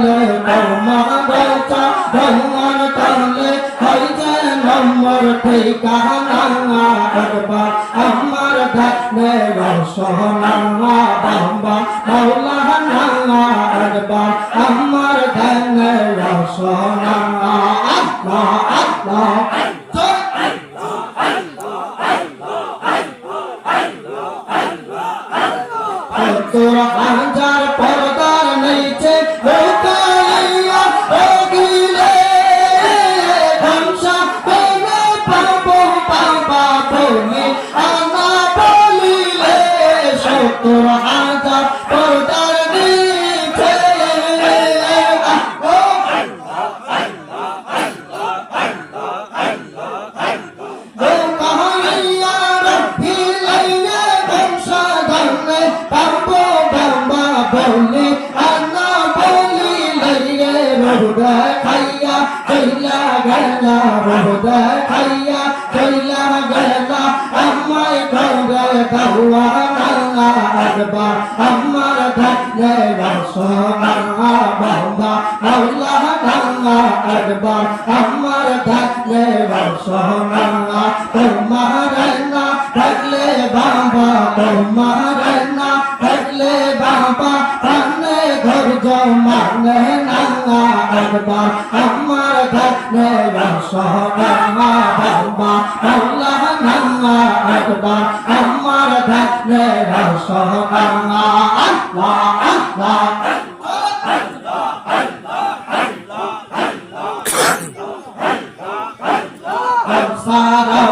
তলে তোমার চাঁদন তলে হইছে নম্বর ঠিকানা একবার আমার ধানে রসনা বাবা মৌলানা একবার আমার ধানে রসনা আল্লাহ আল্লাহ তোর হাজার পর্দার নিচে লুকাইয়া গিলে ধ্বংসা পেলে পাবো বাবা বলে আনা বলিলে ৭০,০০০ পর্দার নিচে লুকাইয়া রাখিলে ধ্বংসা ধনে পাবো বাবা বলে আনা বলিলে রোদা খাইয়া চইলা গেলা রোদা খাইয়া চইলা গেলা আমায় ঘরে দাওয়া না একবার আমার ধানে রসনা বাবা মৌলা ডাঙ্গা একবার আমার ধানে রসনা তোমার না থাকলে বাবা তোমার না থাকলে বাবা প্রাণে ধৈর্য মানে না একবার আমার ধানে রসনা বাবা মৌলা ডাঙ্গা একবার আমার ধানে রসনা আল্লাহ আল্লাহ সারা